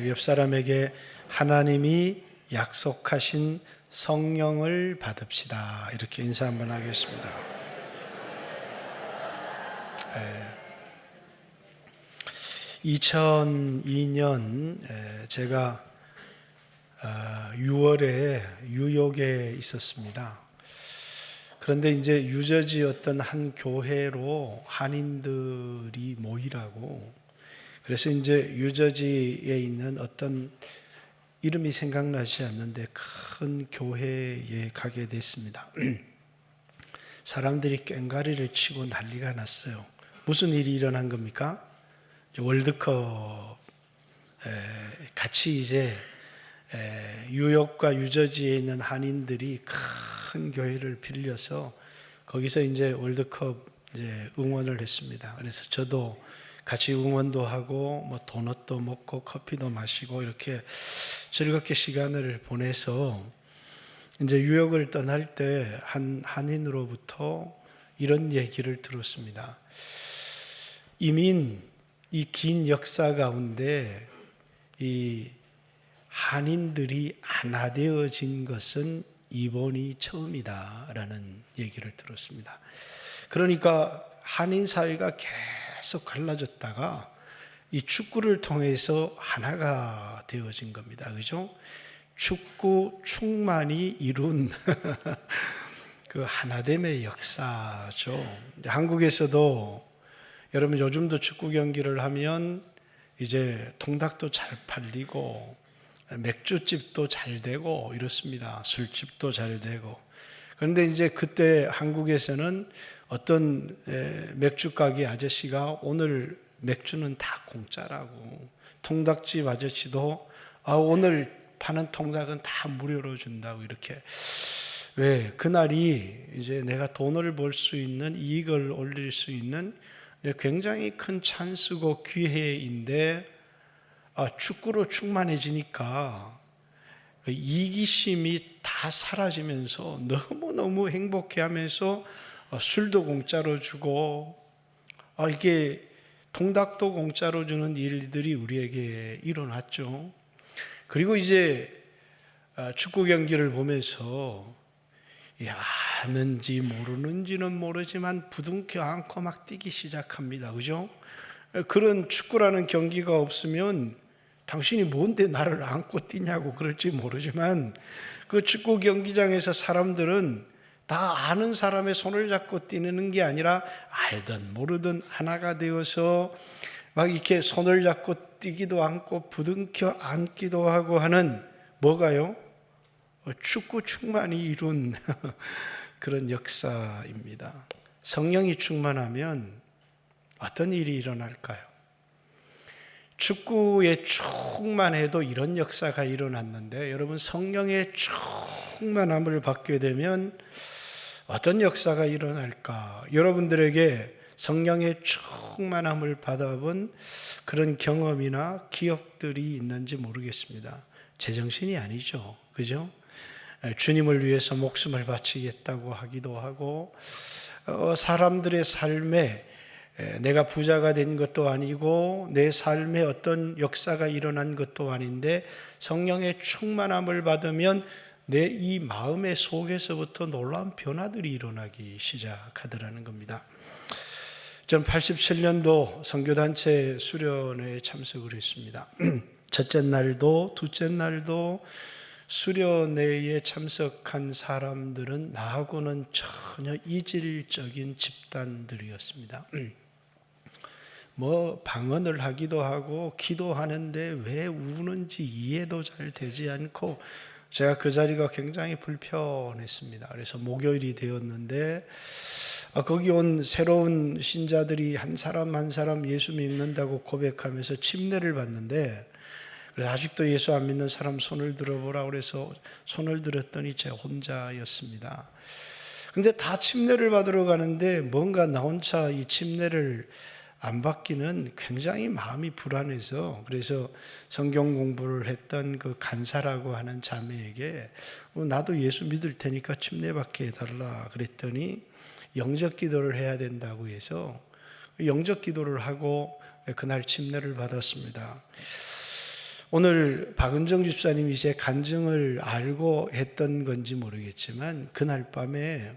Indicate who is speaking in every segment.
Speaker 1: 옆 사람에게 하나님이 약속하신 성령을 받읍시다. 이렇게 인사 한번 하겠습니다. 2002년 제가 6월에 뉴욕에 있었습니다. 그런데 이제 유저지 어떤 한 교회로 한인들이 모이라고, 그래서 이제 뉴저지에 있는 어떤 이름이 생각나지 않는데 큰 교회에 가게 됐습니다. 사람들이 꽹가리를 치고 난리가 났어요. 무슨 일이 일어난 겁니까? 월드컵 같이 이제 뉴욕과 뉴저지에 있는 한인들이 큰 교회를 빌려서 거기서 이제 월드컵 이제 응원을 했습니다. 그래서 저도 같이 응원도 하고 뭐 도넛도 먹고 커피도 마시고 이렇게 즐겁게 시간을 보내서 이제 뉴욕을 떠날 때 한 한인으로부터 이런 얘기를 들었습니다. 이민 이 긴 역사 가운데 이 한인들이 하나되어진 것은 이번이 처음이다라는 얘기를 들었습니다. 그러니까 한인 사회가 계속 갈라졌다가 이 축구를 통해서 하나가 되어진 겁니다. 그죠? 축구 충만이 이룬 그 하나됨의 역사죠. 한국에서도 여러분 요즘도 축구 경기를 하면 이제 통닭도 잘 팔리고 맥주집도 잘 되고 이렇습니다. 술집도 잘 되고. 그런데 이제 그때 한국에서는 어떤 맥주 가게 아저씨가 오늘 맥주는 다 공짜라고, 통닭집 아저씨도 오늘 파는 통닭은 다 무료로 준다고, 이렇게. 왜? 그날이 이제 내가 돈을 벌 수 있는, 이익을 올릴 수 있는 굉장히 큰 찬스고 기회인데 축구로 충만해지니까 그 이기심이 다 사라지면서 너무너무 행복해하면서 술도 공짜로 주고 이게 통닭도 공짜로 주는 일들이 우리에게 일어났죠. 그리고 이제 축구 경기를 보면서 아는지 모르는지는 모르지만 부둥켜 안고 막 뛰기 시작합니다. 그죠? 그런 축구라는 경기가 없으면 당신이 뭔데 나를 안고 뛰냐고 그럴지 모르지만 그 축구 경기장에서 사람들은 다 아는 사람의 손을 잡고 뛰는 게 아니라 알든 모르든 하나가 되어서 막 이렇게 손을 잡고 뛰기도 않고 부둥켜 안기도 하고 하는, 뭐가요? 축구 충만이 이룬 그런 역사입니다. 성령이 충만하면 어떤 일이 일어날까요? 축구에 충만해도 이런 역사가 일어났는데, 여러분 성령의 충만함을 받게 되면 어떤 역사가 일어날까? 여러분들에게 성령의 충만함을 받아본 그런 경험이나 기억들이 있는지 모르겠습니다. 제정신이 아니죠. 그죠? 주님을 위해서 목숨을 바치겠다고 하기도 하고, 사람들의 삶에 내가 부자가 된 것도 아니고 내 삶에 어떤 역사가 일어난 것도 아닌데 성령의 충만함을 받으면 내 이 마음의 속에서부터 놀라운 변화들이 일어나기 시작하더라는 겁니다. 저는 87년도 선교단체 수련회에 참석을 했습니다. 첫째 날도 둘째 날도 수련회에 참석한 사람들은 나하고는 전혀 이질적인 집단들이었습니다. 뭐 방언을 하기도 하고 기도하는데 왜 우는지 이해도 잘 되지 않고, 제가 그 자리가 굉장히 불편했습니다. 그래서 목요일이 되었는데 거기 온 새로운 신자들이 한 사람 한 사람 예수 믿는다고 고백하면서 침례를 받는데, 그래서 아직도 예수 안 믿는 사람 손을 들어보라 그래서 손을 들었더니 제 혼자였습니다. 근데 다 침례를 받으러 가는데 뭔가 나 혼자 이 침례를 안 받기는 굉장히 마음이 불안해서, 그래서 성경 공부를 했던 그 간사라고 하는 자매에게 나도 예수 믿을 테니까 침례 받게 해달라 그랬더니 영접 기도를 해야 된다고 해서 영접 기도를 하고 그날 침례를 받았습니다. 오늘 박은정 집사님이 제 간증을 알고 했던 건지 모르겠지만 그날 밤에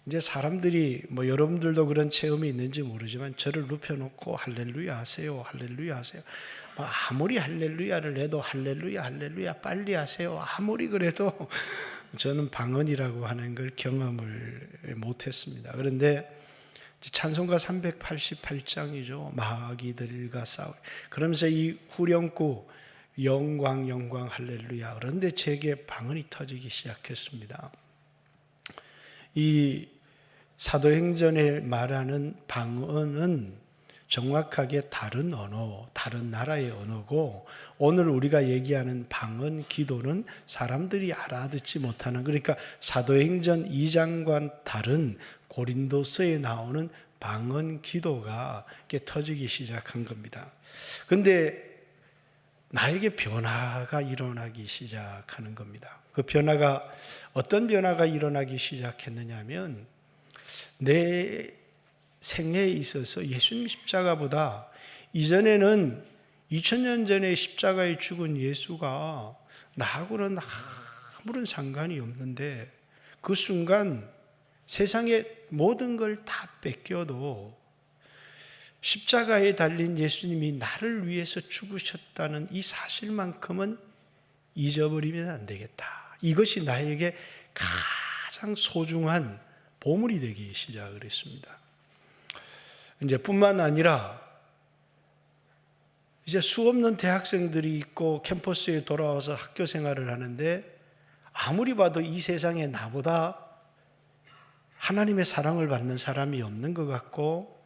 Speaker 1: 이제 사람들이 여러분들도 그런 체험이 있는지 모르지만 저를 눕혀놓고 할렐루야 하세요, 할렐루야 하세요. 아무리 할렐루야를 해도 할렐루야, 할렐루야 빨리 하세요. 아무리 그래도 저는 방언이라고 하는 걸 경험을 못했습니다. 그런데 찬송가 388장이죠. 마귀들과 싸워. 그러면서 이 후렴구 영광 영광 할렐루야. 그런데 제게 방언이 터지기 시작했습니다. 이 사도행전에 말하는 방언은 정확하게 다른 언어, 다른 나라의 언어고, 오늘 우리가 얘기하는 방언 기도는 사람들이 알아듣지 못하는, 그러니까 사도행전 2장과 다른 고린도서에 나오는 방언 기도가 이렇게 터지기 시작한 겁니다. 그런데 나에게 변화가 일어나기 시작하는 겁니다. 그 변화가 어떤 변화가 일어나기 시작했느냐 하면 내 생애에 있어서 예수님 십자가보다 이전에는 2000년 전에 십자가에 죽은 예수가 나하고는 아무런 상관이 없는데 그 순간 세상의 모든 걸 다 뺏겨도 십자가에 달린 예수님이 나를 위해서 죽으셨다는 이 사실만큼은 잊어버리면 안 되겠다. 이것이 나에게 가장 소중한 보물이 되기 시작을 했습니다. 이제 뿐만 아니라 이제 수없는 대학생들이 있고 캠퍼스에 돌아와서 학교 생활을 하는데 아무리 봐도 이 세상에 나보다 하나님의 사랑을 받는 사람이 없는 것 같고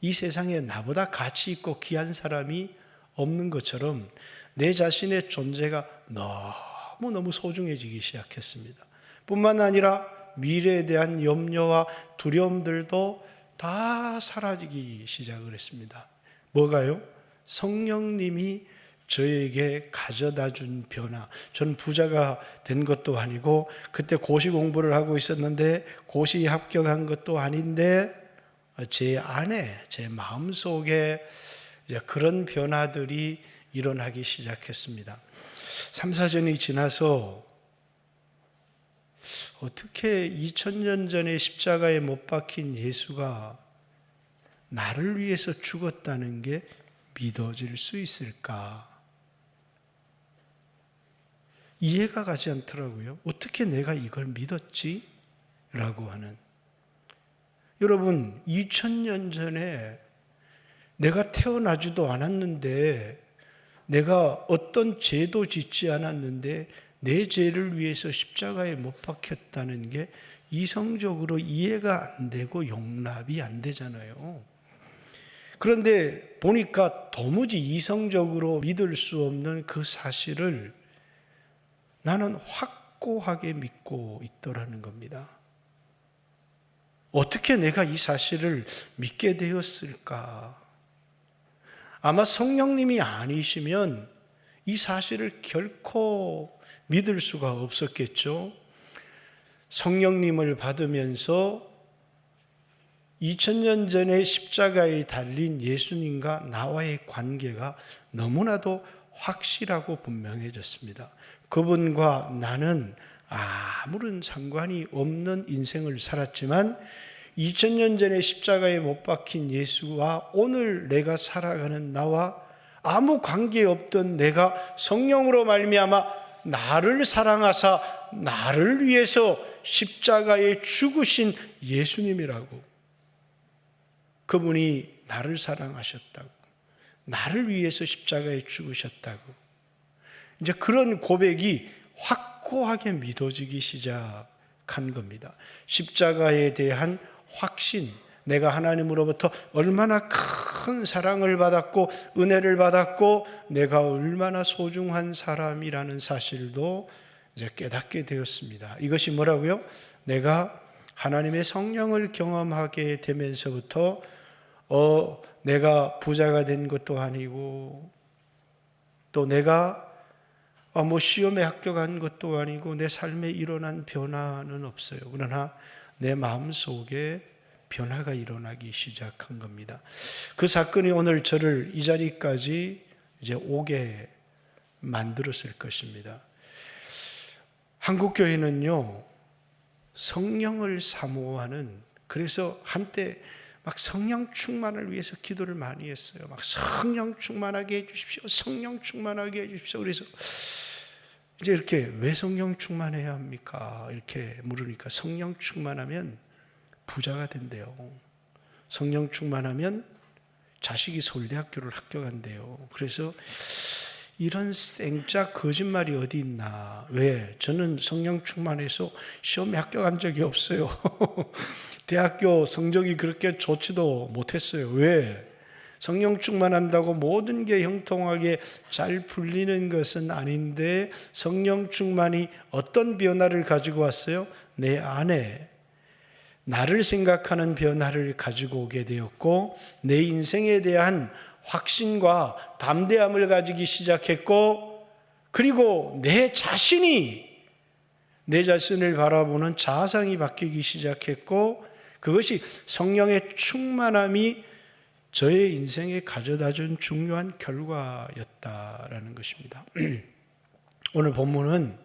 Speaker 1: 이 세상에 나보다 가치 있고 귀한 사람이 없는 것처럼 내 자신의 존재가 너무너무 소중해지기 시작했습니다. 뿐만 아니라 미래에 대한 염려와 두려움들도 다 사라지기 시작을 했습니다. 뭐가요? 성령님이 저에게 가져다 준 변화. 저는 부자가 된 것도 아니고 그때 고시 공부를 하고 있었는데 고시 합격한 것도 아닌데 제 안에, 제 마음속에 그런 변화들이 일어나기 시작했습니다. 3, 4년이 지나서 어떻게 2000년 전에 십자가에 못 박힌 예수가 나를 위해서 죽었다는 게 믿어질 수 있을까? 이해가 가지 않더라고요. 어떻게 내가 이걸 믿었지? 라고 하는. 여러분, 2000년 전에 내가 태어나지도 않았는데, 내가 어떤 죄도 짓지 않았는데 내 죄를 위해서 십자가에 못 박혔다는 게 이성적으로 이해가 안 되고 용납이 안 되잖아요. 그런데 보니까 도무지 이성적으로 믿을 수 없는 그 사실을 나는 확고하게 믿고 있더라는 겁니다. 어떻게 내가 이 사실을 믿게 되었을까? 아마 성령님이 아니시면 이 사실을 결코 믿을 수가 없었겠죠. 성령님을 받으면서 2000년 전에 십자가에 달린 예수님과 나와의 관계가 너무나도 확실하고 분명해졌습니다. 그분과 나는 아무런 상관이 없는 인생을 살았지만 2000년 전에 십자가에 못 박힌 예수와 오늘 내가 살아가는 나와 아무 관계없던 내가 성령으로 말미암아 나를 사랑하사 나를 위해서 십자가에 죽으신 예수님이라고, 그분이 나를 사랑하셨다고, 나를 위해서 십자가에 죽으셨다고, 이제 그런 고백이 확고하게 믿어지기 시작한 겁니다. 십자가에 대한 확신, 내가 하나님으로부터 얼마나 큰 사랑을 받았고 은혜를 받았고 내가 얼마나 소중한 사람이라는 사실도 이제 깨닫게 되었습니다. 이것이 뭐라고요? 내가 하나님의 성령을 경험하게 되면서부터 내가 부자가 된 것도 아니고 또 내가 시험에 합격한 것도 아니고 내 삶에 일어난 변화는 없어요. 그러나 내 마음속에 변화가 일어나기 시작한 겁니다. 그 사건이 오늘 저를 이 자리까지 이제 오게 만들었을 것입니다. 한국 교회는요, 성령을 사모하는, 그래서 한때 막 성령 충만을 위해서 기도를 많이 했어요. 막 성령 충만하게 해주십시오. 성령 충만하게 해주십시오. 그래서 이제 이렇게 왜 성령 충만해야 합니까? 이렇게 물으니까 성령 충만하면 부자가 된대요. 성령 충만하면 자식이 서울대학교를 합격한대요. 그래서 이런 생짜 거짓말이 어디 있나. 왜? 저는 성령 충만해서 시험에 합격한 적이 없어요. 대학교 성적이 그렇게 좋지도 못했어요. 왜? 성령 충만한다고 모든 게 형통하게 잘 풀리는 것은 아닌데, 성령 충만이 어떤 변화를 가지고 왔어요? 내 안에 나를 생각하는 변화를 가지고 오게 되었고, 내 인생에 대한 확신과 담대함을 가지기 시작했고, 그리고 내 자신을 바라보는 자아상이 바뀌기 시작했고, 그것이 성령의 충만함이 저의 인생에 가져다준 중요한 결과였다라는 것입니다. 오늘 본문은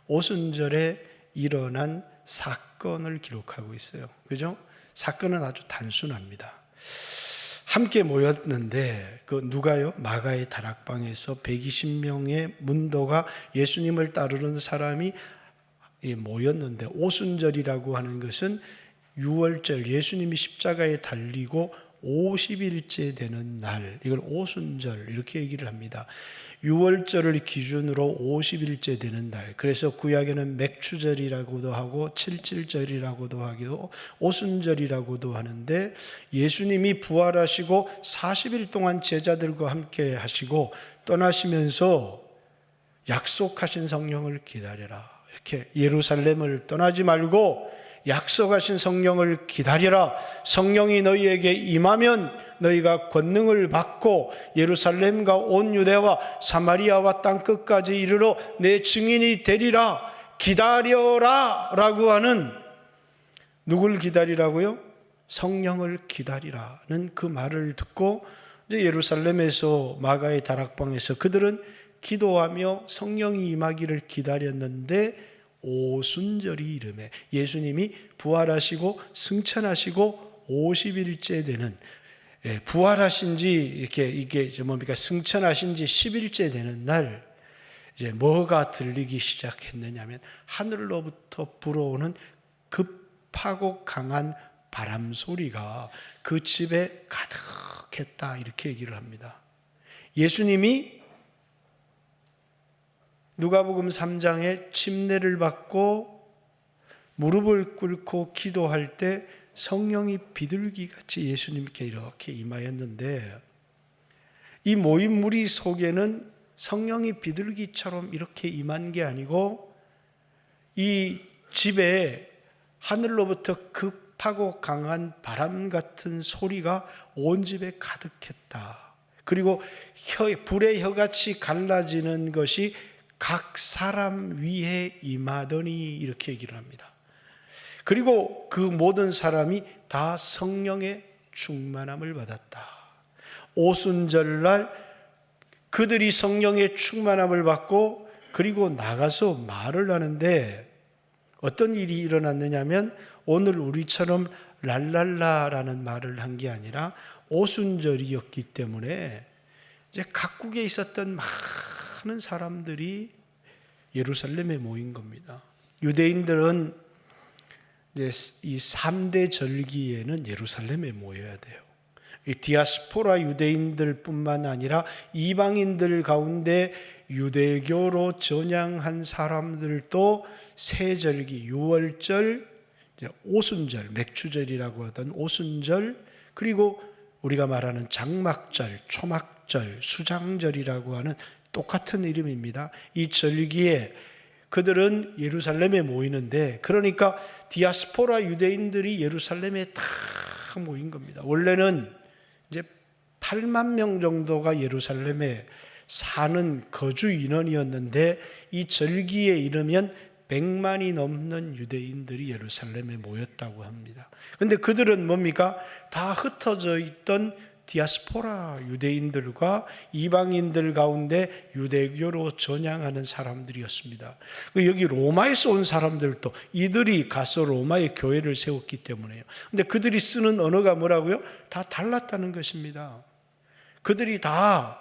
Speaker 1: 오순절에 일어난 사건을 기록하고 있어요. 그죠? 사건은 아주 단순합니다. 함께 모였는데 누가요? 마가의 다락방에서 120명의 문도가 예수님을 따르는 사람이 모였는데, 오순절이라고 하는 것은 6월절, 예수님이 십자가에 달리고 50일째 되는 날, 이걸 오순절 이렇게 얘기를 합니다. 6월절을 기준으로 50일째 되는 날, 그래서 구약에는 맥추절이라고도 하고 칠칠절이라고도 하고 오순절이라고도 하는데, 예수님이 부활하시고 40일 동안 제자들과 함께 하시고 떠나시면서 약속하신 성령을 기다려라, 이렇게 예루살렘을 떠나지 말고 약속하신 성령을 기다려라. 성령이 너희에게 임하면 너희가 권능을 받고 예루살렘과 온 유대와 사마리아와 땅끝까지 이르러 내 증인이 되리라. 기다려라 라고 하는, 누굴 기다리라고요? 성령을 기다리라는 그 말을 듣고 이제 예루살렘에서 마가의 다락방에서 그들은 기도하며 성령이 임하기를 기다렸는데, 오순절이 이름에 예수님이 부활하시고 승천하시고 50일째 되는, 부활하신 지 이게 뭡니까? 승천하신 지 10일째 되는 날, 이제 뭐가 들리기 시작했느냐면 하늘로부터 불어오는 급하고 강한 바람 소리가 그 집에 가득했다, 이렇게 얘기를 합니다. 예수님이 누가복음 3장에 침례를 받고 무릎을 꿇고 기도할 때 성령이 비둘기같이 예수님께 이렇게 임하였는데, 이 모인 무리 속에는 성령이 비둘기처럼 이렇게 임한 게 아니고, 이 집에 하늘로부터 급하고 강한 바람 같은 소리가 온 집에 가득했다. 그리고 불의 혀같이 갈라지는 것이 각 사람 위에 임하더니, 이렇게 얘기를 합니다. 그리고 그 모든 사람이 다 성령의 충만함을 받았다. 오순절날 그들이 성령의 충만함을 받고 그리고 나가서 말을 하는데, 어떤 일이 일어났느냐면, 오늘 우리처럼 랄랄라라는 말을 한 게 아니라 오순절이었기 때문에 이제 각국에 있었던 많은 사람들이 예루살렘에 모인 겁니다. 유대인들은 이제 이 3대 절기에는 예루살렘에 모여야 돼요. 이 디아스포라 유대인들뿐만 아니라 이방인들 가운데 유대교로 전향한 사람들도 세 절기, 6월절, 오순절, 맥추절이라고 하던 오순절, 그리고 우리가 말하는 장막절, 초막절, 수장절이라고 하는 똑같은 이름입니다. 이 절기에 그들은 예루살렘에 모이는데, 그러니까 디아스포라 유대인들이 예루살렘에 다 모인 겁니다. 원래는 이제 8만 명 정도가 예루살렘에 사는 거주 인원이었는데, 이 절기에 이르면 100만이 넘는 유대인들이 예루살렘에 모였다고 합니다. 그런데 그들은 뭡니까? 다 흩어져 있던 디아스포라 유대인들과 이방인들 가운데 유대교로 전향하는 사람들이었습니다. 여기 로마에서 온 사람들도 이들이 가서 로마의 교회를 세웠기 때문에요. 근데 그들이 쓰는 언어가 뭐라고요? 다 달랐다는 것입니다. 그들이 다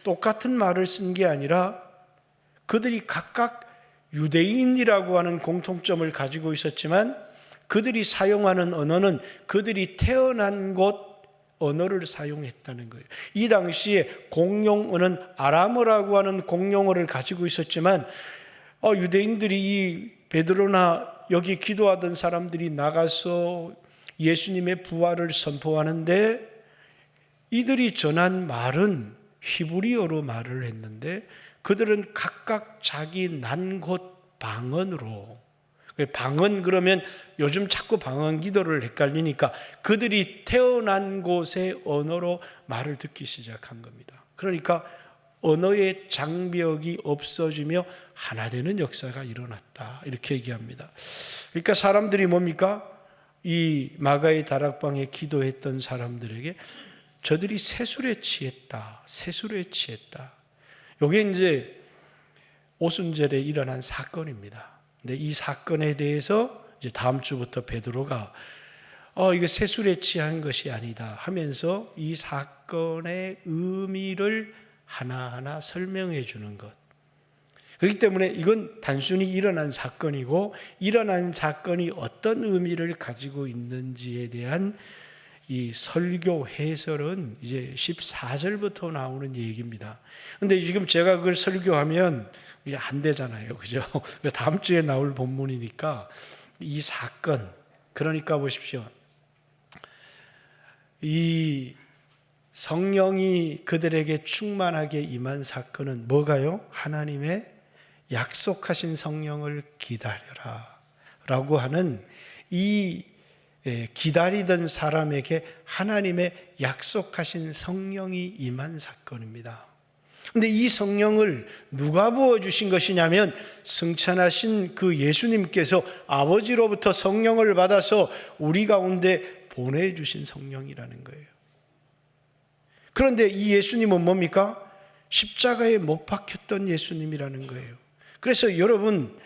Speaker 1: 똑같은 말을 쓴 게 아니라 그들이 각각 유대인이라고 하는 공통점을 가지고 있었지만 그들이 사용하는 언어는 그들이 태어난 곳 언어를 사용했다는 거예요. 이 당시에 공용어는 아람어라고 하는 공용어를 가지고 있었지만 유대인들이 이 베드로나 여기 기도하던 사람들이 나가서 예수님의 부활을 선포하는데 이들이 전한 말은 히브리어로 말을 했는데 그들은 각각 자기 난 곳 방언으로, 방언 그러면 요즘 자꾸 방언 기도를 헷갈리니까 그들이 태어난 곳의 언어로 말을 듣기 시작한 겁니다. 그러니까 언어의 장벽이 없어지며 하나 되는 역사가 일어났다, 이렇게 얘기합니다. 그러니까 사람들이 뭡니까? 이 마가의 다락방에 기도했던 사람들에게 저들이 세술에 취했다, 세술에 취했다. 이게 이제 오순절에 일어난 사건입니다. 근데 이 사건에 대해서 이제 다음 주부터 베드로가 이거 세술에 취한 것이 아니다 하면서 이 사건의 의미를 하나하나 설명해 주는 것. 그렇기 때문에 이건 단순히 일어난 사건이고 일어난 사건이 어떤 의미를 가지고 있는지에 대한 이 설교 해설은 이제 14절부터 나오는 얘기입니다. 근데 지금 제가 그걸 설교하면 이게 안 되잖아요. 그죠? 다음 주에 나올 본문이니까 이 사건, 그러니까 보십시오. 이 성령이 그들에게 충만하게 임한 사건은 뭐가요? 하나님의 약속하신 성령을 기다려라 라고 하는 이 기다리던 사람에게 하나님의 약속하신 성령이 임한 사건입니다. 그런데 이 성령을 누가 부어주신 것이냐면 승천하신 그 예수님께서 아버지로부터 성령을 받아서 우리 가운데 보내주신 성령이라는 거예요. 그런데 이 예수님은 뭡니까? 십자가에 못 박혔던 예수님이라는 거예요. 그래서 여러분,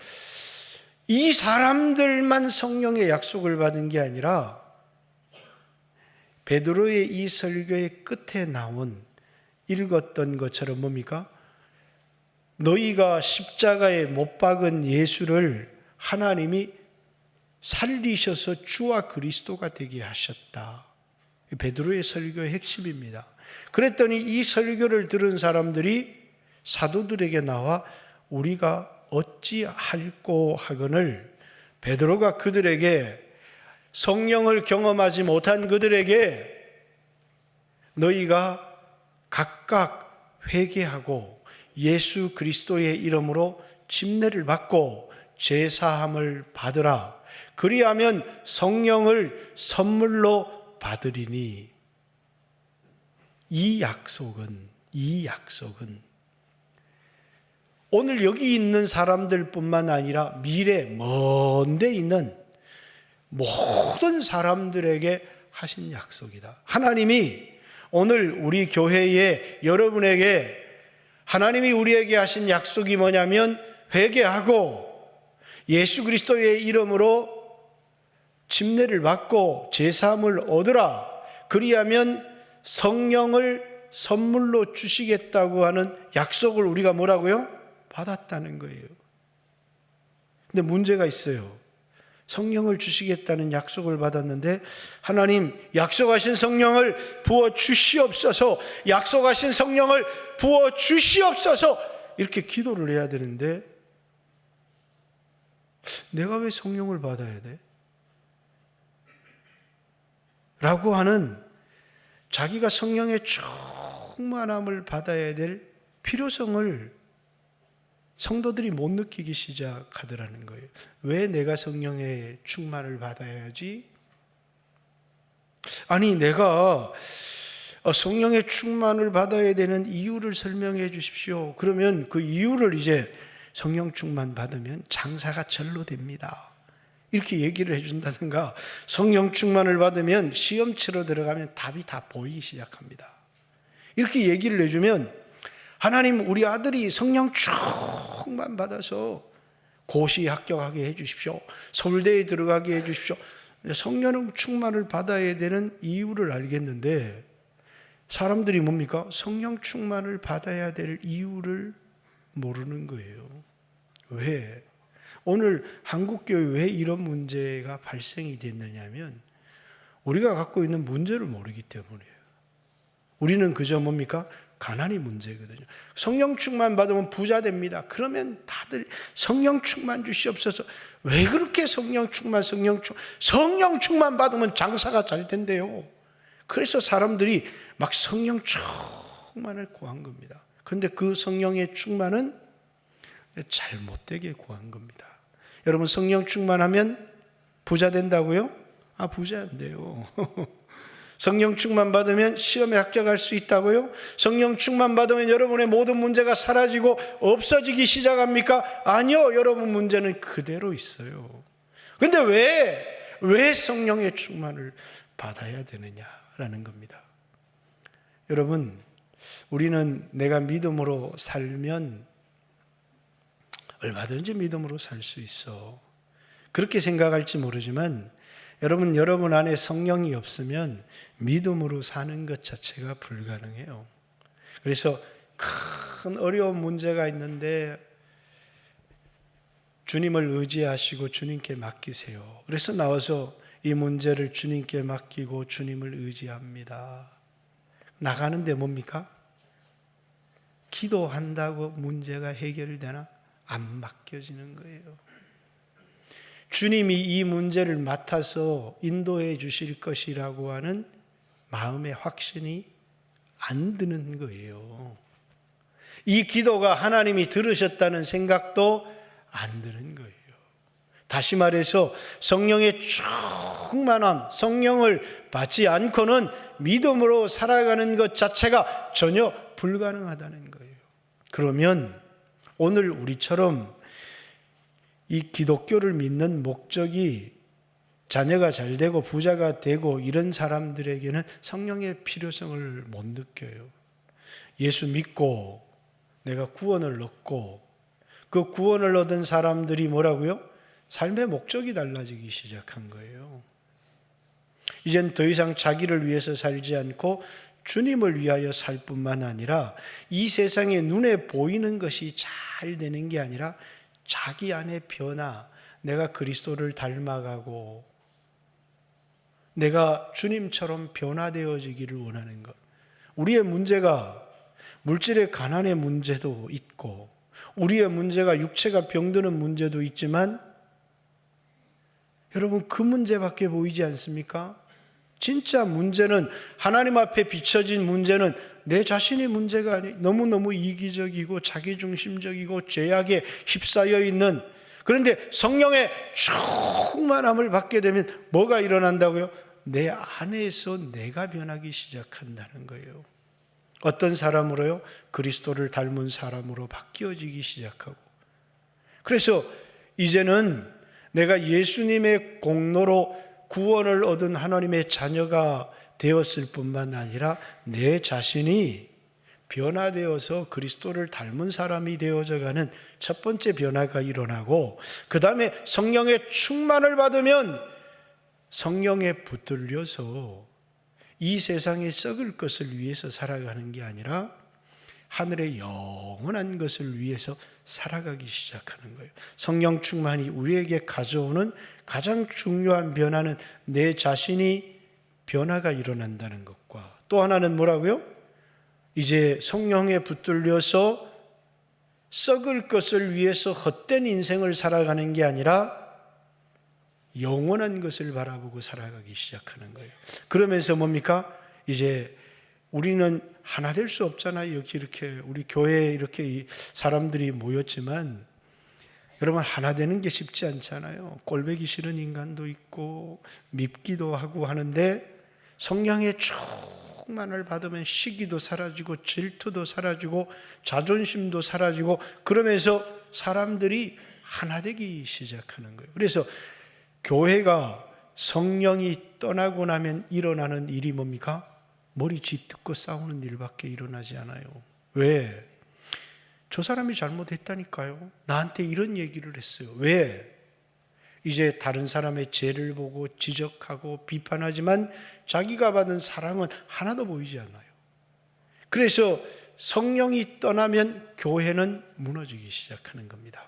Speaker 1: 이 사람들만 성령의 약속을 받은 게 아니라 베드로의 이 설교의 끝에 나온 읽었던 것처럼 뭡니까? 너희가 십자가에 못 박은 예수를 하나님이 살리셔서 주와 그리스도가 되게 하셨다. 베드로의 설교의 핵심입니다. 그랬더니 이 설교를 들은 사람들이 사도들에게 나와 우리가 어찌할꼬 하거늘 베드로가 그들에게 성령을 경험하지 못한 그들에게 너희가 각각 회개하고 예수 그리스도의 이름으로 침례를 받고 제사함을 받으라. 그리하면 성령을 선물로 받으리니 이 약속은 오늘 여기 있는 사람들뿐만 아니라 미래 먼 데 있는 모든 사람들에게 하신 약속이다. 하나님이 오늘 우리 교회에 여러분에게 하나님이 우리에게 하신 약속이 뭐냐면 회개하고 예수 그리스도의 이름으로 침례를 받고 제사함을 얻으라. 그리하면 성령을 선물로 주시겠다고 하는 약속을 우리가 뭐라고요? 받았다는 거예요. 근데 문제가 있어요. 성령을 주시겠다는 약속을 받았는데 하나님 약속하신 성령을 부어 주시옵소서, 약속하신 성령을 부어 주시옵소서 이렇게 기도를 해야 되는데 내가 왜 성령을 받아야 돼? 라고 하는 자기가 성령의 충만함을 받아야 될 필요성을 성도들이 못 느끼기 시작하더라는 거예요. 왜 내가 성령의 충만을 받아야지? 아니 내가 성령의 충만을 받아야 되는 이유를 설명해 주십시오. 그러면 그 이유를 이제 성령 충만 받으면 장사가 절로 됩니다. 이렇게 얘기를 해준다든가, 성령 충만을 받으면 시험 치러 들어가면 답이 다 보이기 시작합니다. 이렇게 얘기를 해주면, 하나님, 우리 아들이 성령 충만 받아서 고시 합격하게 해주십시오. 서울대에 들어가게 해주십시오. 성령 충만을 받아야 되는 이유를 알겠는데, 사람들이 뭡니까? 성령 충만을 받아야 될 이유를 모르는 거예요. 왜? 오늘 한국교회 왜 이런 문제가 발생이 됐느냐면, 우리가 갖고 있는 문제를 모르기 때문이에요. 우리는 그저 뭡니까? 가난이 문제거든요. 성령 충만 받으면 부자 됩니다. 그러면 다들 성령 충만 주시옵소서. 왜 그렇게 성령 충만 받으면 장사가 잘 된대요. 그래서 사람들이 막 성령 충만을 구한 겁니다. 그런데 그 성령의 충만은 잘못되게 구한 겁니다. 여러분, 성령 충만하면 부자 된다고요? 부자 안 돼요. 성령 충만 받으면 시험에 합격할 수 있다고요? 성령 충만 받으면 여러분의 모든 문제가 사라지고 없어지기 시작합니까? 아니요. 여러분 문제는 그대로 있어요. 그런데 왜 성령의 충만을 받아야 되느냐라는 겁니다. 여러분, 우리는 내가 믿음으로 살면 얼마든지 믿음으로 살 수 있어. 그렇게 생각할지 모르지만, 여러분 안에 성령이 없으면 믿음으로 사는 것 자체가 불가능해요. 그래서 큰 어려운 문제가 있는데 주님을 의지하시고 주님께 맡기세요. 그래서 나와서 이 문제를 주님께 맡기고 주님을 의지합니다. 나가는데 뭡니까? 기도한다고 문제가 해결되나? 안 맡겨지는 거예요. 주님이 이 문제를 맡아서 인도해 주실 것이라고 하는 마음의 확신이 안 드는 거예요. 이 기도가 하나님이 들으셨다는 생각도 안 드는 거예요. 다시 말해서 성령의 충만함, 성령을 받지 않고는 믿음으로 살아가는 것 자체가 전혀 불가능하다는 거예요. 그러면 오늘 우리처럼 이 기독교를 믿는 목적이 자녀가 잘 되고 부자가 되고 이런 사람들에게는 성령의 필요성을 못 느껴요. 예수 믿고 내가 구원을 얻고 그 구원을 얻은 사람들이 뭐라고요? 삶의 목적이 달라지기 시작한 거예요. 이젠 더 이상 자기를 위해서 살지 않고 주님을 위하여 살 뿐만 아니라 이 세상에 눈에 보이는 것이 잘 되는 게 아니라 자기 안의 변화, 내가 그리스도를 닮아가고 내가 주님처럼 변화되어지기를 원하는 것. 우리의 문제가 물질의 가난의 문제도 있고 우리의 문제가 육체가 병드는 문제도 있지만 여러분, 그 문제밖에 보이지 않습니까? 진짜 문제는, 하나님 앞에 비춰진 문제는 내 자신의 문제가 아니에요. 너무너무 이기적이고 자기중심적이고 죄악에 휩싸여 있는, 그런데 성령의 충만함을 받게 되면 뭐가 일어난다고요? 내 안에서 내가 변하기 시작한다는 거예요. 어떤 사람으로요? 그리스도를 닮은 사람으로 바뀌어지기 시작하고, 그래서 이제는 내가 예수님의 공로로 구원을 얻은 하나님의 자녀가 되었을 뿐만 아니라 내 자신이 변화되어서 그리스도를 닮은 사람이 되어져가는 첫 번째 변화가 일어나고, 그 다음에 성령의 충만을 받으면 성령에 붙들려서 이 세상에 썩을 것을 위해서 살아가는 게 아니라 하늘의 영원한 것을 위해서 살아가기 시작하는 거예요. 성령 충만이 우리에게 가져오는 가장 중요한 변화는 내 자신이 변화가 일어난다는 것과, 또 하나는 뭐라고요? 이제 성령에 붙들려서 썩을 것을 위해서 헛된 인생을 살아가는 게 아니라 영원한 것을 바라보고 살아가기 시작하는 거예요. 그러면서 뭡니까? 이제 우리는 하나 될 수 없잖아요. 여기 이렇게 우리 교회에 이렇게 사람들이 모였지만 여러분, 하나 되는 게 쉽지 않잖아요. 꼴보기 싫은 인간도 있고 밉기도 하고 하는데, 성령의 충만을 받으면 시기도 사라지고 질투도 사라지고 자존심도 사라지고, 그러면서 사람들이 하나 되기 시작하는 거예요. 그래서 교회가 성령이 떠나고 나면 일어나는 일이 뭡니까? 머리 쥐뜯고 싸우는 일밖에 일어나지 않아요. 왜? 저 사람이 잘못했다니까요. 나한테 이런 얘기를 했어요. 왜? 이제 다른 사람의 죄를 보고 지적하고 비판하지만 자기가 받은 사랑은 하나도 보이지 않아요. 그래서 성령이 떠나면 교회는 무너지기 시작하는 겁니다.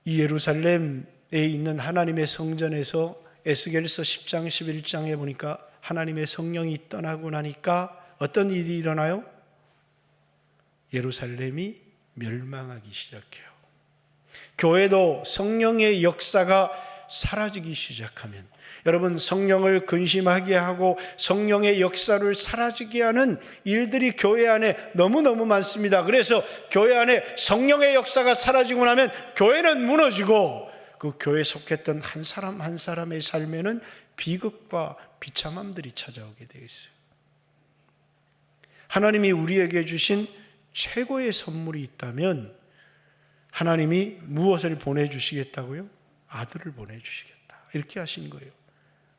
Speaker 1: 이 예루살렘에 있는 하나님의 성전에서 에스겔서 10장 11장에 보니까 하나님의 성령이 떠나고 나니까 어떤 일이 일어나요? 예루살렘이 멸망하기 시작해요. 교회도 성령의 역사가 사라지기 시작하면, 여러분, 성령을 근심하게 하고 성령의 역사를 사라지게 하는 일들이 교회 안에 너무너무 많습니다. 그래서 교회 안에 성령의 역사가 사라지고 나면 교회는 무너지고 그 교회에 속했던 한 사람 한 사람의 삶에는 비극과 비참함들이 찾아오게 되어 있어요. 하나님이 우리에게 주신 최고의 선물이 있다면 하나님이 무엇을 보내주시겠다고요? 아들을 보내주시겠다, 이렇게 하신 거예요.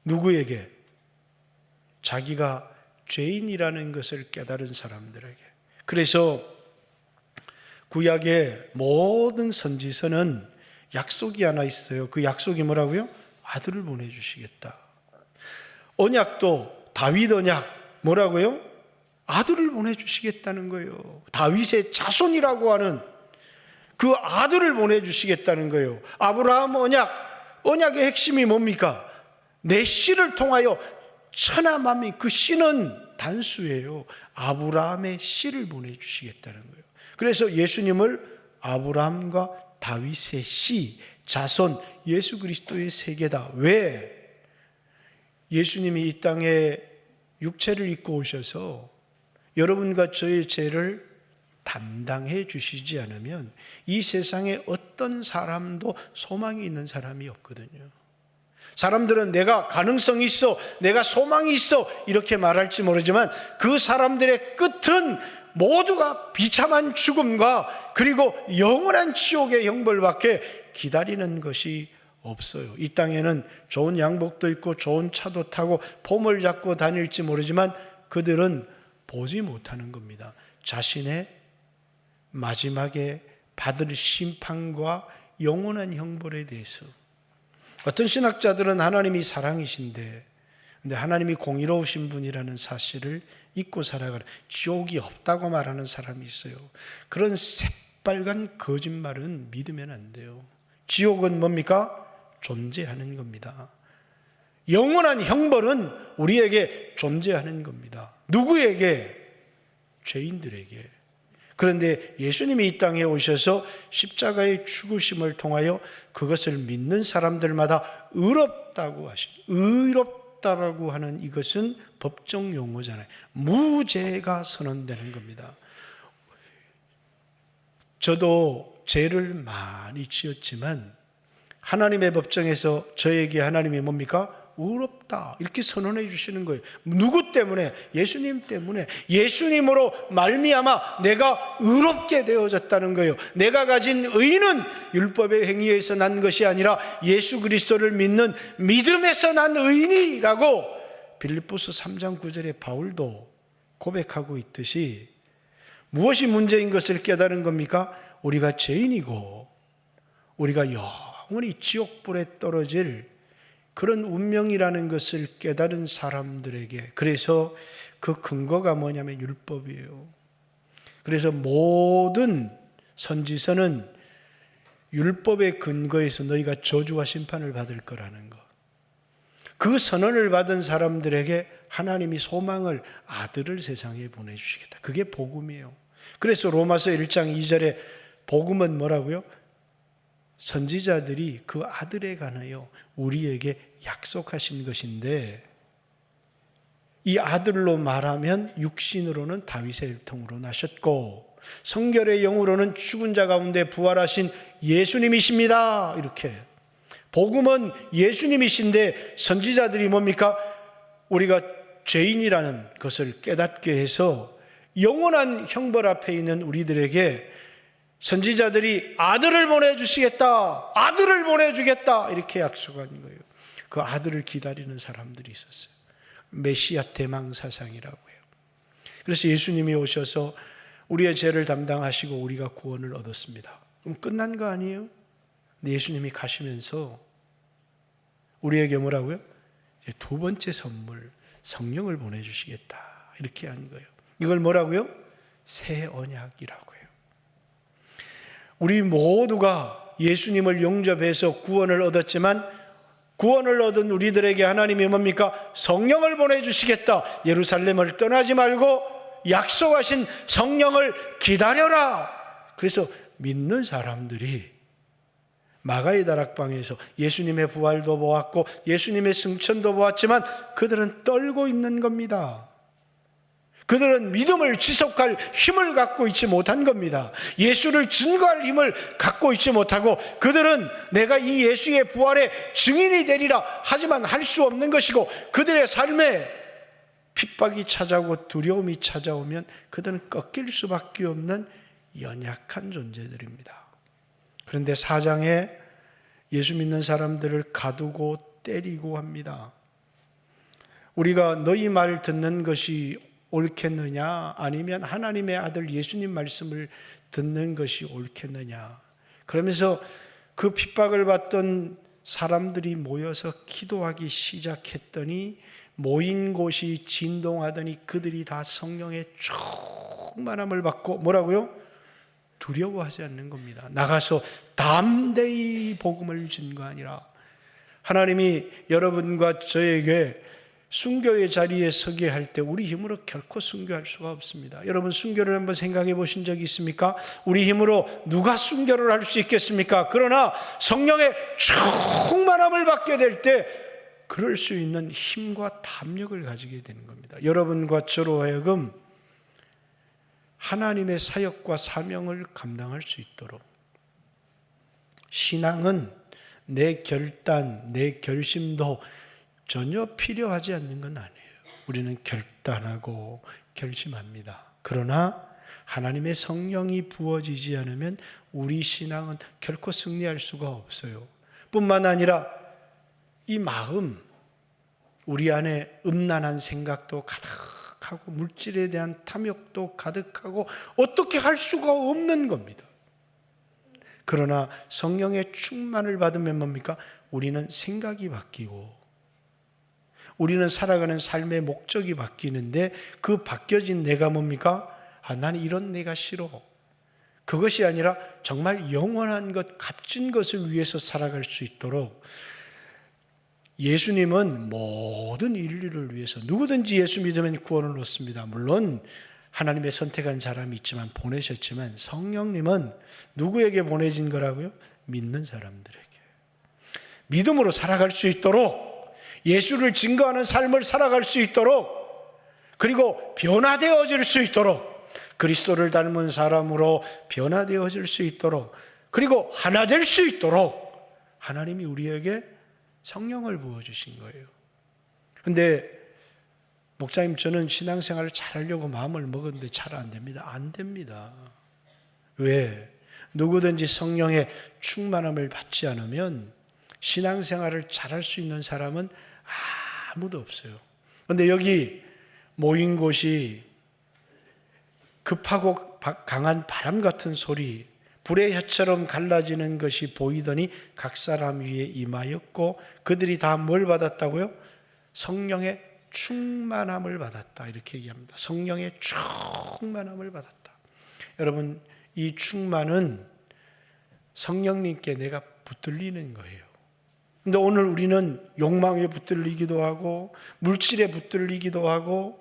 Speaker 1: 누구에게? 자기가 죄인이라는 것을 깨달은 사람들에게. 그래서 구약의 모든 선지서는 약속이 하나 있어요. 그 약속이 뭐라고요? 아들을 보내주시겠다. 언약도 다윗 언약 뭐라고요? 아들을 보내주시겠다는 거예요. 다윗의 자손이라고 하는 그 아들을 보내주시겠다는 거예요. 아브라함 언약의 핵심이 뭡니까? 내 씨를 통하여 천하만민, 그 씨는 단수예요. 아브라함의 씨를 보내주시겠다는 거예요. 그래서 예수님을 아브라함과 다윗의 씨, 자손, 예수 그리스도의 세계다. 왜? 예수님이 이 땅에 육체를 입고 오셔서 여러분과 저의 죄를 담당해 주시지 않으면 이 세상에 어떤 사람도 소망이 있는 사람이 없거든요. 사람들은 내가 가능성이 있어, 내가 소망이 있어 이렇게 말할지 모르지만 그 사람들의 끝은 모두가 비참한 죽음과 그리고 영원한 지옥의 형벌밖에 기다리는 것이 없어요. 이 땅에는 좋은 양복도 입고 좋은 차도 타고 폼을 잡고 다닐지 모르지만 그들은 보지 못하는 겁니다. 자신의 마지막에 받을 심판과 영원한 형벌에 대해서. 어떤 신학자들은 하나님이 사랑이신데, 근데 하나님이 공의로우신 분이라는 사실을 잊고 살아가는, 지옥이 없다고 말하는 사람이 있어요. 그런 새빨간 거짓말은 믿으면 안 돼요. 지옥은 뭡니까? 존재하는 겁니다. 영원한 형벌은 우리에게 존재하는 겁니다. 누구에게? 죄인들에게. 그런데 예수님이 이 땅에 오셔서 십자가의 죽으심을 통하여 그것을 믿는 사람들마다 의롭다고 의롭다라고 하는 이것은 법정 용어잖아요. 무죄가 선언되는 겁니다. 저도 죄를 많이 지었지만 하나님의 법정에서 저에게 하나님이 뭡니까? 의롭다 이렇게 선언해 주시는 거예요. 누구 때문에? 예수님 때문에. 예수님으로 말미암아 내가 의롭게 되어졌다는 거예요. 내가 가진 의는 율법의 행위에서 난 것이 아니라 예수 그리스도를 믿는 믿음에서 난 의니라고 빌립보서 3장 9절에 바울도 고백하고 있듯이, 무엇이 문제인 것을 깨달은 겁니까? 우리가 죄인이고 우리가 영원히 지옥불에 떨어질 그런 운명이라는 것을 깨달은 사람들에게, 그래서 그 근거가 뭐냐면 율법이에요. 그래서 모든 선지서는 율법의 근거에서 너희가 저주와 심판을 받을 거라는 것. 그 선언을 받은 사람들에게 하나님이 소망을, 아들을 세상에 보내주시겠다. 그게 복음이에요. 그래서 로마서 1장 2절에 복음은 뭐라고요? 선지자들이 그 아들에 관하여 우리에게 약속하신 것인데, 이 아들로 말하면 육신으로는 다윗의 혈통으로 나셨고 성결의 영으로는 죽은 자 가운데 부활하신 예수님이십니다. 이렇게 복음은 예수님이신데 선지자들이 뭡니까? 우리가 죄인이라는 것을 깨닫게 해서 영원한 형벌 앞에 있는 우리들에게 선지자들이 아들을 보내주시겠다, 아들을 보내주겠다 이렇게 약속한 거예요. 그 아들을 기다리는 사람들이 있었어요. 메시아 대망사상이라고 해요. 그래서 예수님이 오셔서 우리의 죄를 담당하시고 우리가 구원을 얻었습니다. 그럼 끝난 거 아니에요? 근데 예수님이 가시면서 우리에게 뭐라고요? 이제 두 번째 선물, 성령을 보내주시겠다 이렇게 한 거예요. 이걸 뭐라고요? 새 언약이라고 해요. 우리 모두가 예수님을 영접해서 구원을 얻었지만 구원을 얻은 우리들에게 하나님이 뭡니까? 성령을 보내주시겠다. 예루살렘을 떠나지 말고 약속하신 성령을 기다려라. 그래서 믿는 사람들이 마가의 다락방에서 예수님의 부활도 보았고 예수님의 승천도 보았지만 그들은 떨고 있는 겁니다. 그들은 믿음을 지속할 힘을 갖고 있지 못한 겁니다. 예수를 증거할 힘을 갖고 있지 못하고 그들은 내가 이 예수의 부활의 증인이 되리라 하지만 할 수 없는 것이고 그들의 삶에 핍박이 찾아오고 두려움이 찾아오면 그들은 꺾일 수밖에 없는 연약한 존재들입니다. 그런데 4장에 예수 믿는 사람들을 가두고 때리고 합니다. 우리가 너희 말 듣는 것이 옳겠느냐 아니면 하나님의 아들 예수님 말씀을 듣는 것이 옳겠느냐. 그러면서 그 핍박을 받던 사람들이 모여서 기도하기 시작했더니 모인 곳이 진동하더니 그들이 다 성령의 충만함을 받고 뭐라고요? 두려워하지 않는 겁니다. 나가서 담대히 복음을 증거하니라. 하나님이 여러분과 저에게 순교의 자리에 서게 할 때 우리 힘으로 결코 순교할 수가 없습니다. 여러분 순교를 한번 생각해 보신 적이 있습니까? 우리 힘으로 누가 순교를 할 수 있겠습니까? 그러나 성령의 충만함을 받게 될 때 그럴 수 있는 힘과 담력을 가지게 되는 겁니다. 여러분과 저로 하여금 하나님의 사역과 사명을 감당할 수 있도록 신앙은 내 결단, 내 결심도 전혀 필요하지 않는 건 아니에요. 우리는 결단하고 결심합니다. 그러나 하나님의 성령이 부어지지 않으면 우리 신앙은 결코 승리할 수가 없어요. 뿐만 아니라 이 마음, 우리 안에 음란한 생각도 가득하고 물질에 대한 탐욕도 가득하고 어떻게 할 수가 없는 겁니다. 그러나 성령의 충만을 받으면 뭡니까? 우리는 생각이 바뀌고 우리는 살아가는 삶의 목적이 바뀌는데 그 바뀌어진 내가 뭡니까? 나는 이런 내가 싫어. 그것이 아니라 정말 영원한 것, 값진 것을 위해서 살아갈 수 있도록 예수님은 모든 인류를 위해서 누구든지 예수 믿으면 구원을 얻습니다. 물론 하나님의 선택한 사람이 있지만 보내셨지만 성령님은 누구에게 보내진 거라고요? 믿는 사람들에게. 믿음으로 살아갈 수 있도록 예수를 증거하는 삶을 살아갈 수 있도록 그리고 변화되어질 수 있도록 그리스도를 닮은 사람으로 변화되어질 수 있도록 그리고 하나 될 수 있도록 하나님이 우리에게 성령을 부어주신 거예요. 그런데 목사님 저는 신앙생활을 잘하려고 마음을 먹었는데 잘 안 됩니다. 안 됩니다. 왜? 누구든지 성령의 충만함을 받지 않으면 신앙생활을 잘할 수 있는 사람은 아무도 없어요. 그런데 여기 모인 곳이 급하고 강한 바람 같은 소리, 불의 혀처럼 갈라지는 것이 보이더니 각 사람 위에 임하였고 그들이 다 뭘 받았다고요? 성령의 충만함을 받았다 이렇게 얘기합니다. 성령의 충만함을 받았다. 여러분 이 충만은 성령님께 내가 붙들리는 거예요. 근데 오늘 우리는 욕망에 붙들리기도 하고 물질에 붙들리기도 하고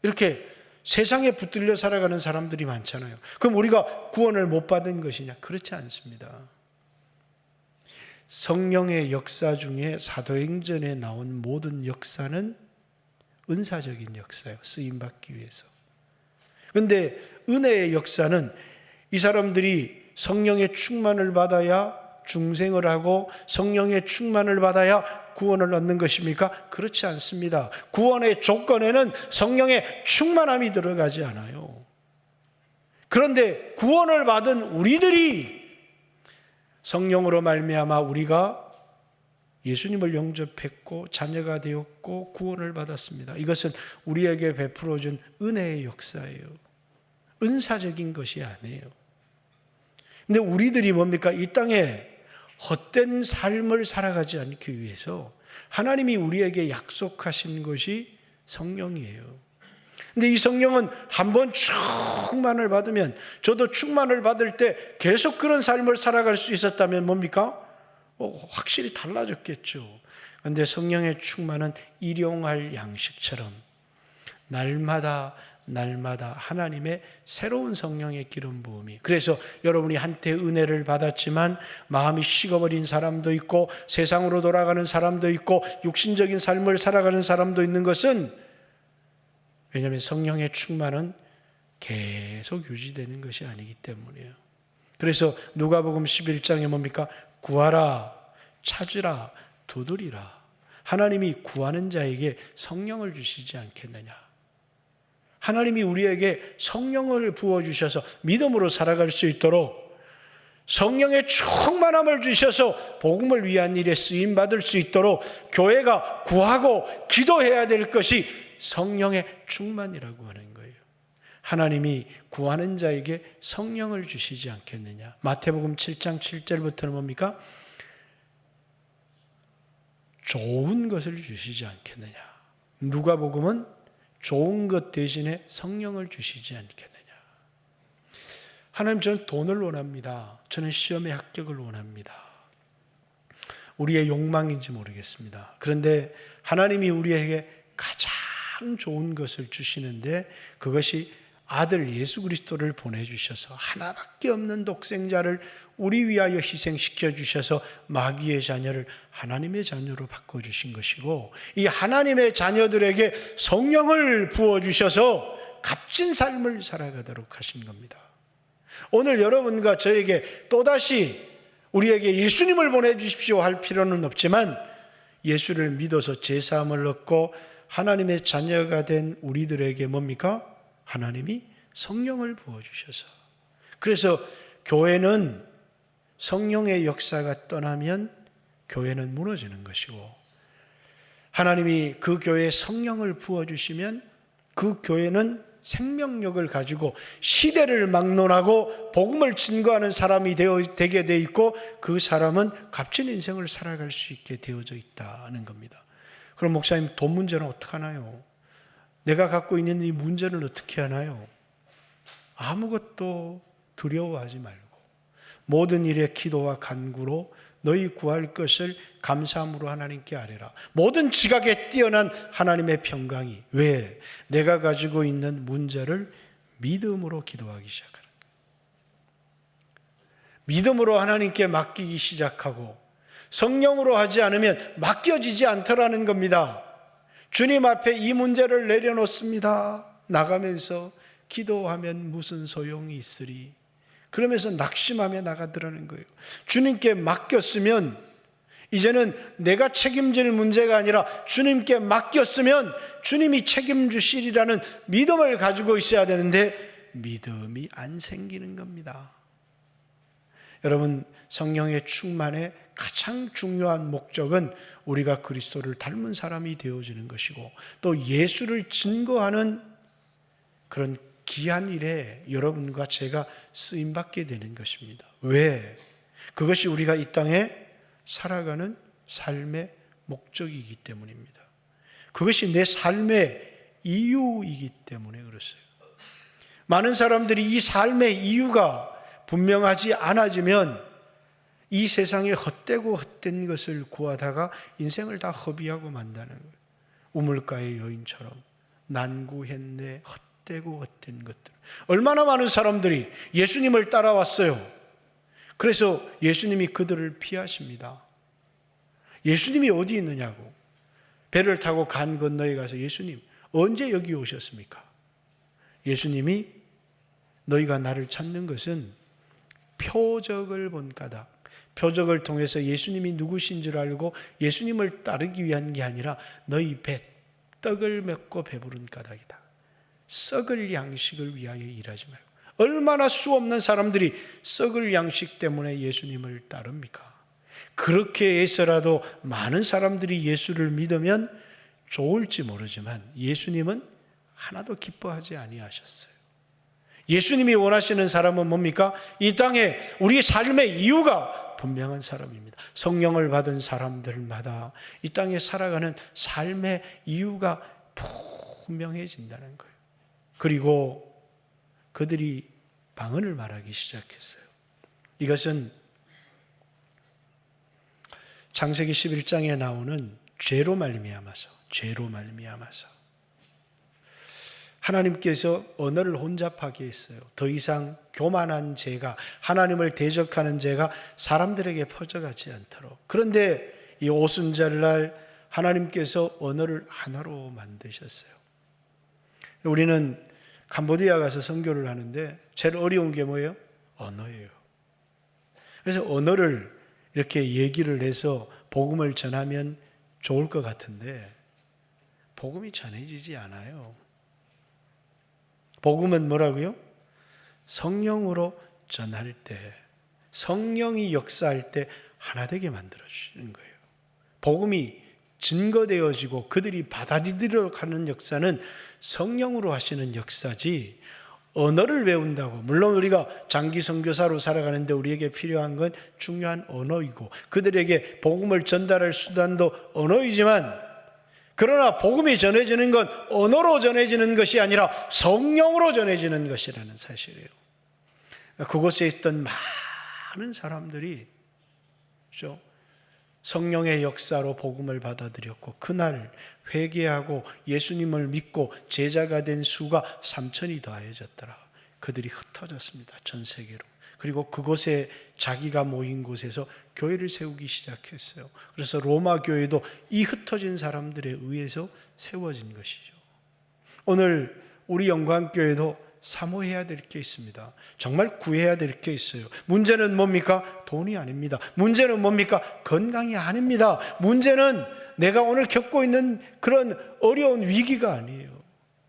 Speaker 1: 이렇게 세상에 붙들려 살아가는 사람들이 많잖아요. 그럼 우리가 구원을 못 받은 것이냐? 그렇지 않습니다. 성령의 역사 중에 사도행전에 나온 모든 역사는 은사적인 역사예요. 쓰임받기 위해서. 그런데 은혜의 역사는 이 사람들이 성령의 충만을 받아야 중생을 하고 성령의 충만을 받아야 구원을 얻는 것입니까? 그렇지 않습니다. 구원의 조건에는 성령의 충만함이 들어가지 않아요. 그런데 구원을 받은 우리들이 성령으로 말미암아 우리가 예수님을 영접했고 자녀가 되었고 구원을 받았습니다. 이것은 우리에게 베풀어준 은혜의 역사예요. 은사적인 것이 아니에요. 근데 우리들이 뭡니까? 이 땅에 헛된 삶을 살아가지 않기 위해서 하나님이 우리에게 약속하신 것이 성령이에요. 근데 이 성령은 한번 충만을 받으면, 저도 충만을 받을 때 계속 그런 삶을 살아갈 수 있었다면 뭡니까? 확실히 달라졌겠죠. 그런데 성령의 충만은 일용할 양식처럼 날마다 하나님의 새로운 성령의 기름 부음이, 그래서 여러분이 한때 은혜를 받았지만 마음이 식어버린 사람도 있고 세상으로 돌아가는 사람도 있고 육신적인 삶을 살아가는 사람도 있는 것은, 왜냐하면 성령의 충만은 계속 유지되는 것이 아니기 때문이에요. 그래서 누가복음 11장에 뭡니까? 구하라, 찾으라, 두드리라. 하나님이 구하는 자에게 성령을 주시지 않겠느냐. 하나님이 우리에게 성령을 부어주셔서 믿음으로 살아갈 수 있도록, 성령의 충만함을 주셔서 복음을 위한 일에 쓰임받을 수 있도록 교회가 구하고 기도해야 될 것이 성령의 충만이라고 하는 거예요. 하나님이 구하는 자에게 성령을 주시지 않겠느냐. 마태복음 7장 7절부터는 뭡니까? 좋은 것을 주시지 않겠느냐. 누가복음은 좋은 것 대신에 성령을 주시지 않겠느냐. 하나님, 저는 돈을 원합니다. 저는 시험에 합격을 원합니다. 우리의 욕망인지 모르겠습니다. 그런데 하나님이 우리에게 가장 좋은 것을 주시는데, 그것이 아들 예수 그리스도를 보내주셔서 하나밖에 없는 독생자를 우리 위하여 희생시켜 주셔서 마귀의 자녀를 하나님의 자녀로 바꿔주신 것이고, 이 하나님의 자녀들에게 성령을 부어주셔서 값진 삶을 살아가도록 하신 겁니다. 오늘 여러분과 저에게 또다시 우리에게 예수님을 보내주십시오 할 필요는 없지만, 예수를 믿어서 제사함을 얻고 하나님의 자녀가 된 우리들에게 뭡니까? 하나님이 성령을 부어주셔서, 그래서 교회는 성령의 역사가 떠나면 교회는 무너지는 것이고, 하나님이 그 교회에 성령을 부어주시면 그 교회는 생명력을 가지고 시대를 막론하고 복음을 증거하는 사람이 되게 돼 있고, 그 사람은 값진 인생을 살아갈 수 있게 되어져 있다는 겁니다. 그럼 목사님, 돈 문제는 어떻게 하나요? 내가 갖고 있는 이 문제를 어떻게 하나요? 아무것도 두려워하지 말고 모든 일에 기도와 간구로 너희 구할 것을 감사함으로 하나님께 아뢰라. 모든 지각에 뛰어난 하나님의 평강이, 왜? 내가 가지고 있는 문제를 믿음으로 기도하기 시작하는 거예요. 믿음으로 하나님께 맡기기 시작하고, 성령으로 하지 않으면 맡겨지지 않더라는 겁니다. 주님 앞에 이 문제를 내려놓습니다. 나가면서 기도하면 무슨 소용이 있으리. 그러면서 낙심하며 나가더라는 거예요. 주님께 맡겼으면, 이제는 내가 책임질 문제가 아니라 주님께 맡겼으면 주님이 책임주시리라는 믿음을 가지고 있어야 되는데 믿음이 안 생기는 겁니다. 여러분, 성령의 충만의 가장 중요한 목적은 우리가 그리스도를 닮은 사람이 되어지는 것이고, 또 예수를 증거하는 그런 귀한 일에 여러분과 제가 쓰임받게 되는 것입니다. 왜? 그것이 우리가 이 땅에 살아가는 삶의 목적이기 때문입니다. 그것이 내 삶의 이유이기 때문에 그렇어요. 많은 사람들이 이 삶의 이유가 분명하지 않아지면 이 세상에 헛되고 헛된 것을 구하다가 인생을 다 허비하고 만다는 거예요. 우물가의 여인처럼 난구했네, 헛되고 헛된 것들. 얼마나 많은 사람들이 예수님을 따라왔어요. 그래서 예수님이 그들을 피하십니다. 예수님이 어디 있느냐고. 배를 타고 간 건너에 가서, 예수님 언제 여기 오셨습니까? 예수님이, 너희가 나를 찾는 것은 표적을 본 까닭, 표적을 통해서 예수님이 누구신 줄 알고 예수님을 따르기 위한 게 아니라 너희 배 떡을 먹고 배부른 까닭이다. 썩을 양식을 위하여 일하지 말고. 얼마나 수없는 사람들이 썩을 양식 때문에 예수님을 따릅니까? 그렇게 해서라도 많은 사람들이 예수를 믿으면 좋을지 모르지만 예수님은 하나도 기뻐하지 아니하셨어요. 예수님이 원하시는 사람은 뭡니까? 이 땅에 우리 삶의 이유가 분명한 사람입니다. 성령을 받은 사람들마다 이 땅에 살아가는 삶의 이유가 분명해진다는 거예요. 그리고 그들이 방언을 말하기 시작했어요. 이것은 창세기 11장에 나오는 죄로 말미암아서 하나님께서 언어를 혼잡하게 했어요. 더 이상 교만한 죄가, 하나님을 대적하는 죄가 사람들에게 퍼져가지 않도록. 그런데 이 오순절날 하나님께서 언어를 하나로 만드셨어요. 우리는 캄보디아 가서 선교를 하는데 제일 어려운 게 뭐예요? 언어예요. 그래서 언어를 이렇게 얘기를 해서 복음을 전하면 좋을 것 같은데 복음이 전해지지 않아요. 복음은 뭐라고요? 성령으로 전할 때, 성령이 역사할 때 하나 되게 만들어주시는 거예요. 복음이 증거되어지고 그들이 받아들이려 하는 역사는 성령으로 하시는 역사지, 언어를 배운다고, 물론 우리가 장기 선교사로 살아가는데 우리에게 필요한 건 중요한 언어이고 그들에게 복음을 전달할 수단도 언어이지만, 그러나 복음이 전해지는 건 언어로 전해지는 것이 아니라 성령으로 전해지는 것이라는 사실이에요. 그곳에 있던 많은 사람들이 성령의 역사로 복음을 받아들였고 그날 회개하고 예수님을 믿고 제자가 된 수가 3,000이 더해졌더라. 그들이 흩어졌습니다. 전 세계로. 그리고 그곳에 자기가 모인 곳에서 교회를 세우기 시작했어요. 그래서 로마 교회도 이 흩어진 사람들에 의해서 세워진 것이죠. 오늘 우리 영광교회도 사모해야 될 게 있습니다. 정말 구해야 될 게 있어요. 문제는 뭡니까? 돈이 아닙니다. 문제는 뭡니까? 건강이 아닙니다. 문제는 내가 오늘 겪고 있는 그런 어려운 위기가 아니에요.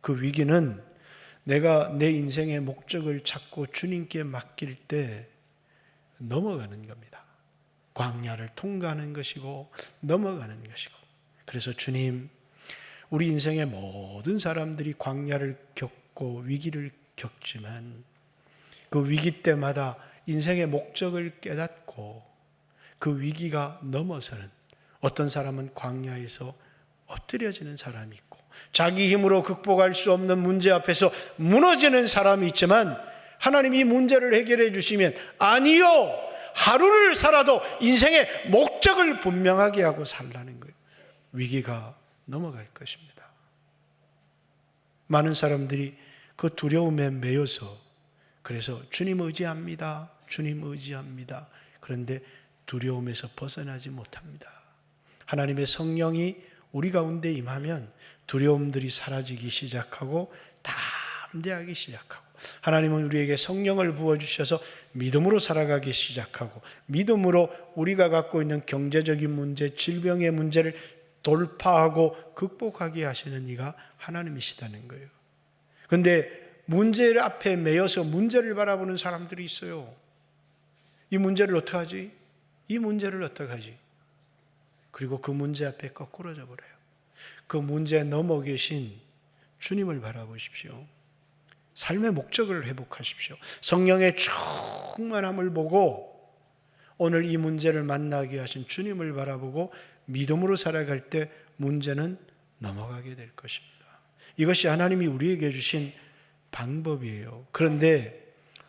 Speaker 1: 그 위기는 내가 내 인생의 목적을 찾고 주님께 맡길 때 넘어가는 겁니다. 광야를 통과하는 것이고 넘어가는 것이고. 그래서 주님, 우리 인생의 모든 사람들이 광야를 겪고 위기를 겪지만 그 위기 때마다 인생의 목적을 깨닫고 그 위기가 넘어서는, 어떤 사람은 광야에서 엎드려지는 사람이 있고 자기 힘으로 극복할 수 없는 문제 앞에서 무너지는 사람이 있지만, 하나님이 문제를 해결해 주시면 아니요, 하루를 살아도 인생의 목적을 분명하게 하고 살라는 거예요. 위기가 넘어갈 것입니다. 많은 사람들이 그 두려움에 매여서 그래서 주님 의지합니다. 주님 의지합니다. 그런데 두려움에서 벗어나지 못합니다. 하나님의 성령이 우리 가운데 임하면 두려움들이 사라지기 시작하고 담대하기 시작하고, 하나님은 우리에게 성령을 부어주셔서 믿음으로 살아가기 시작하고, 믿음으로 우리가 갖고 있는 경제적인 문제, 질병의 문제를 돌파하고 극복하게 하시는 이가 하나님이시다는 거예요. 그런데 문제 앞에 매여서 문제를 바라보는 사람들이 있어요. 이 문제를 어떻게 하지? 이 문제를 어떻게 하지? 그리고 그 문제 앞에 거꾸러져 버려요. 그 문제에 넘어 계신 주님을 바라보십시오. 삶의 목적을 회복하십시오. 성령의 충만함을 보고 오늘 이 문제를 만나게 하신 주님을 바라보고 믿음으로 살아갈 때 문제는 넘어가게 될 것입니다. 이것이 하나님이 우리에게 주신 방법이에요. 그런데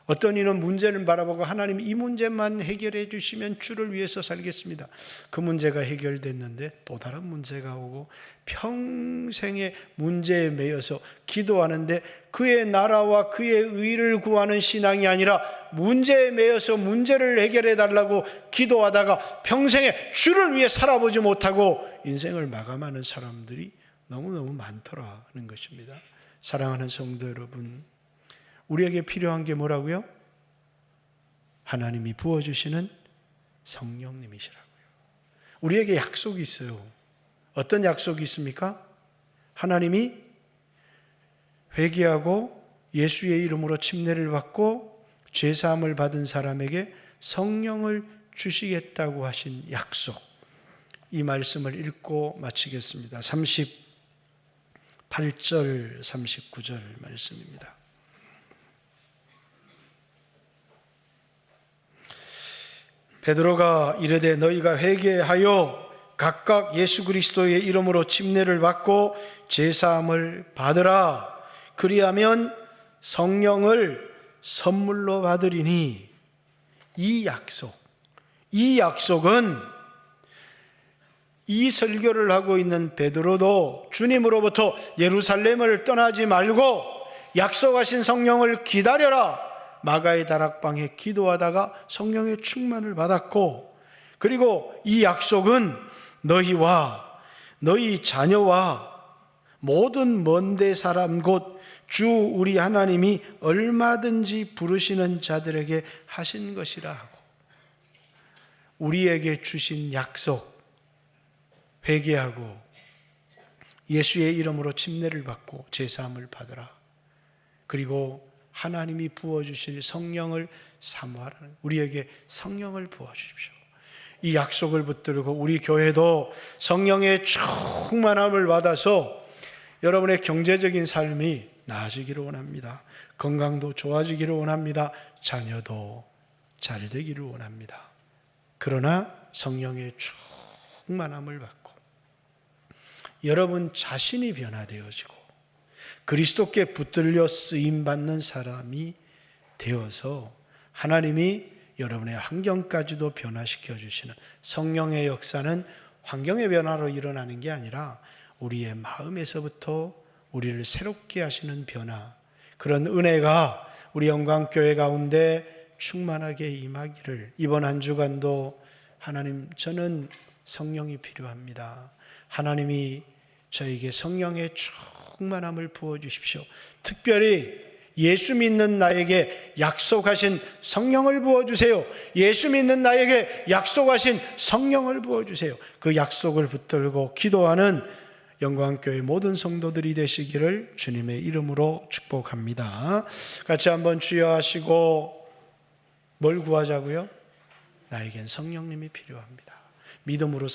Speaker 1: 어떤 이는 문제를 바라보고 하나님 이 문제만 해결해 주시면 주를 위해서 살겠습니다. 그 문제가 해결됐는데 또 다른 문제가 오고 평생의 문제에 매여서 기도하는데 그의 나라와 그의 의를 구하는 신앙이 아니라 문제에 매여서 문제를 해결해 달라고 기도하다가 평생에 주를 위해 살아보지 못하고 인생을 마감하는 사람들이 너무너무 많더라는 것입니다. 사랑하는 성도 여러분, 우리에게 필요한 게 뭐라고요? 하나님이 부어주시는 성령님이시라고요. 우리에게 약속이 있어요. 어떤 약속이 있습니까? 하나님이 회개하고 예수의 이름으로 침례를 받고 죄사함을 받은 사람에게 성령을 주시겠다고 하신 약속, 이 말씀을 읽고 마치겠습니다. 38절 39절 말씀입니다. 베드로가 이르되 너희가 회개하여 각각 예수 그리스도의 이름으로 침례를 받고 제사함을 받으라. 그리하면 성령을 선물로 받으리니. 이 약속은 이 설교를 하고 있는 베드로도 주님으로부터 예루살렘을 떠나지 말고 약속하신 성령을 기다려라. 마가의 다락방에 기도하다가 성령의 충만을 받았고, 그리고 이 약속은 너희와 너희 자녀와 모든 먼데 사람 곧 주 우리 하나님이 얼마든지 부르시는 자들에게 하신 것이라 하고, 우리에게 주신 약속, 회개하고 예수의 이름으로 침례를 받고 제사함을 받으라. 그리고 하나님이 부어주실 성령을 사모하라는, 우리에게 성령을 부어주십시오. 이 약속을 붙들고 우리 교회도 성령의 충만함을 받아서 여러분의 경제적인 삶이 나아지기를 원합니다. 건강도 좋아지기를 원합니다. 자녀도 잘 되기를 원합니다. 그러나 성령의 충만함을 받고 여러분 자신이 변화되어지고 그리스도께 붙들려 쓰임받는 사람이 되어서 하나님이 여러분의 환경까지도 변화시켜 주시는, 성령의 역사는 환경의 변화로 일어나는 게 아니라 우리의 마음에서부터 우리를 새롭게 하시는 변화, 그런 은혜가 우리 영광교회 가운데 충만하게 임하기를. 이번 한 주간도 하나님, 저는 성령이 필요합니다. 하나님이 저에게 성령의 충만함을 부어주십시오. 특별히 예수 믿는 나에게 약속하신 성령을 부어주세요. 예수 믿는 나에게 약속하신 성령을 부어주세요. 그 약속을 붙들고 기도하는 영광교회 모든 성도들이 되시기를 주님의 이름으로 축복합니다. 같이 한번 주여 하시고 뭘 구하자고요? 나에겐 성령님이 필요합니다. 믿음으로